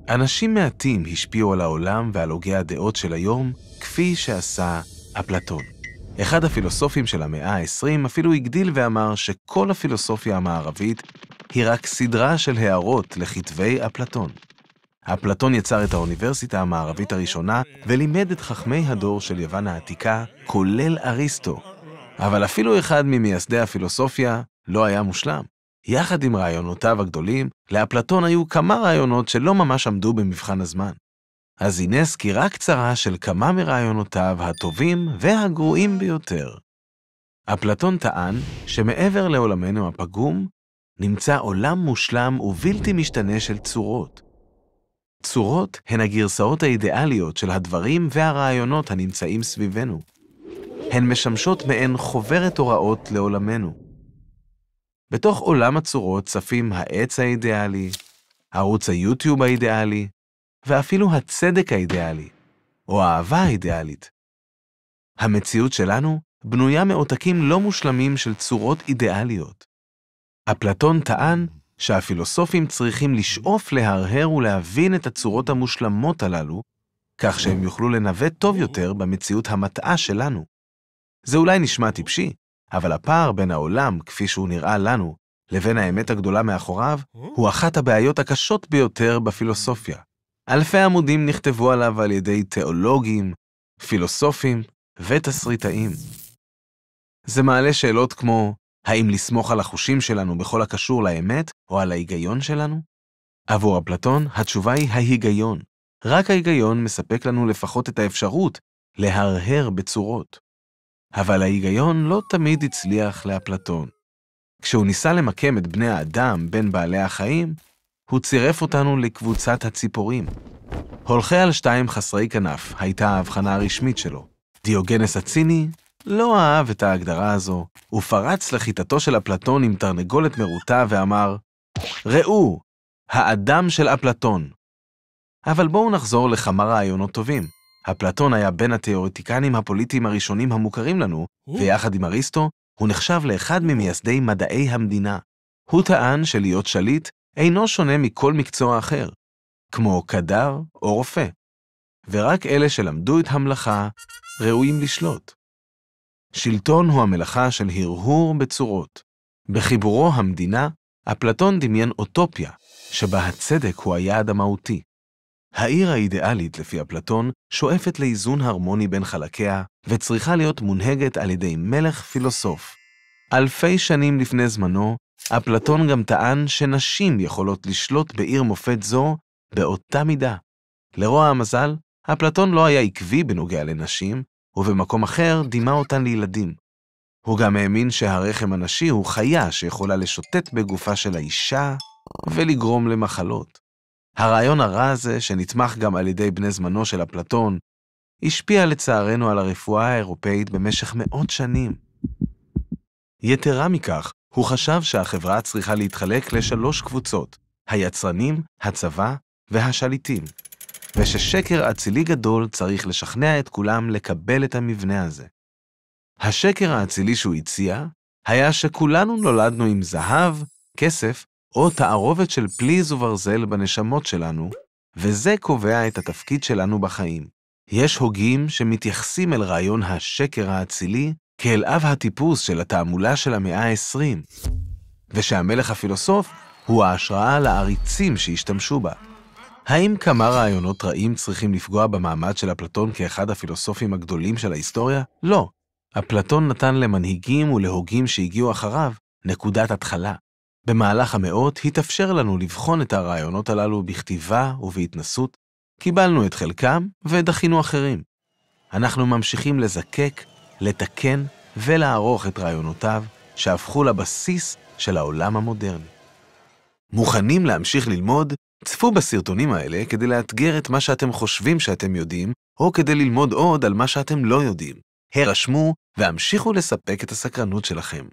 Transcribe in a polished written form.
אנשים מעטים השפיעו על העולם ועל הוגי הדעות של היום, כפי שעשה אפלטון. אחד הפילוסופים של המאה ה-20 אפילו הגדיל ואמר שכל הפילוסופיה המערבית היא רק סדרה של הערות לכתבי אפלטון. אפלטון יצר את האוניברסיטה המערבית הראשונה ולימד את חכמי הדור של יוון העתיקה, כולל אריסטו. אבל אפילו אחד ממייסדי הפילוסופיה לא היה מושלם. יחד עם רעיונותיו הגדולים, לאפלטון היו כמה רעיונות שלא ממש עמדו במבחן הזמן. אז הנה סקירה קצרה של כמה מרעיונותיו הטובים והגרועים ביותר. אפלטון טען שמעבר לעולמנו הפגום, נמצא עולם מושלם ובלתי משתנה של צורות. צורות הן הגרסאות האידיאליות של הדברים והרעיונות הנמצאים סביבנו. הן משמשות מעין חוברת הוראות לעולמנו. בתוך עולם הצורות צפים העץ האידיאלי, ערוץ היוטיוב האידיאלי, ואפילו הצדק האידיאלי, או האהבה האידיאלית. המציאות שלנו בנויה מעותקים לא מושלמים של צורות אידיאליות. אפלטון טען שהפילוסופים צריכים לשאוף להרהר ולהבין את הצורות המושלמות הללו, כך שהם יוכלו לנווט טוב יותר במציאות המטעה שלנו. זה אולי נשמע טיפשי, אבל הפער בין העולם, כפי שהוא נראה לנו, לבין האמת הגדולה מאחוריו, הוא אחת הבעיות הקשות ביותר בפילוסופיה. אלפי עמודים נכתבו עליו על ידי תיאולוגים, פילוסופים ותסריטאים. זה מעלה שאלות כמו, האם לסמוך על החושים שלנו בכל הקשור לאמת או על ההיגיון שלנו? עבור אפלטון, התשובה היא ההיגיון. רק ההיגיון מספק לנו לפחות את האפשרות להרהר בצורות. אבל ההיגיון לא תמיד הצליח לאפלטון. כשהוא ניסה למקם את בני האדם בין בעלי החיים, הוא צירף אותנו לקבוצת הציפורים. הולכי על שתיים חסרי כנף הייתה ההבחנה הרשמית שלו. דיוגנס הציני לא אהב את ההגדרה הזו, הוא פרץ לחיטתו של אפלטון עם תרנגולת מרוטה ואמר, ראו, האדם של אפלטון. אבל בואו נחזור לכמה רעיונות טובים. אפלטון היה בין התיאורטיקנים הפוליטיים הראשונים המוכרים לנו, ויחד עם אריסטו, הוא נחשב לאחד ממייסדי מדעי המדינה. הוא טען שלהיות שליט אינו שונה מכל מקצוע אחר, כמו קדר או רופא, ורק אלה שלמדו את המלאכה ראויים לשלוט. שלטון הוא המלאכה של הרהור בצורות. בחיבורו המדינה, אפלטון דמיין אוטופיה, שבה הצדק הוא היעד המהותי. העיר האידיאלית לפי אפלטון שואפת לאיזון הרמוני בין חלקיה, וצריכה להיות מונהגת על ידי מלך פילוסוף. אלפי שנים לפני זמנו, אפלטון גם טען שנשים יכולות לשלוט בעיר מופת זו באותה מידה. לרוע המזל, אפלטון לא היה עקבי בנוגע לנשים, ובמקום אחר דימה אותן לילדים. הוא גם האמין שהרחם הנשי הוא חיה שיכולה לשוטט בגופה של האישה ולגרום למחלות. הרעיון הרע הזה, שנתמך גם על ידי בני זמנו של אפלטון, השפיע לצערנו על הרפואה האירופאית במשך מאות שנים. יתרה מכך, הוא חשב שהחברה צריכה להתחלק לשלוש קבוצות, היצרנים, הצבא והשליטים, וששקר אצילי גדול צריך לשכנע את כולם לקבל את המבנה הזה. השקר האצילי שהוא הציע היה שכולנו נולדנו עם זהב, כסף או תערובת של פליז וברזל בנשמות שלנו, וזה קובע את התפקיד שלנו בחיים. יש הוגים שמתייחסים אל רעיון השקר האצילי כאל אב הטיפוס של התעמולה של המאה ה-20, ושהמלך הפילוסוף הוא ההשראה לעריצים שהשתמשו בה. האם כמה רעיונות רעים צריכים לפגוע במעמד של אפלטון כאחד הפילוסופים הגדולים של ההיסטוריה? לא. אפלטון נתן למנהיגים ולהוגים שהגיעו אחריו נקודת התחלה. במהלך המאות התאפשר לנו לבחון את הרעיונות הללו בכתיבה ובהתנסות, קיבלנו את חלקם ודחינו אחרים. אנחנו ממשיכים לזקק, לתקן ולערוך את רעיונותיו שהפכו לבסיס של העולם המודרני. מוכנים להמשיך ללמוד? צפו בסרטונים האלה כדי לאתגר את מה שאתם חושבים שאתם יודעים, או כדי ללמוד עוד על מה שאתם לא יודעים. הרשמו והמשיכו לספק את הסקרנות שלכם.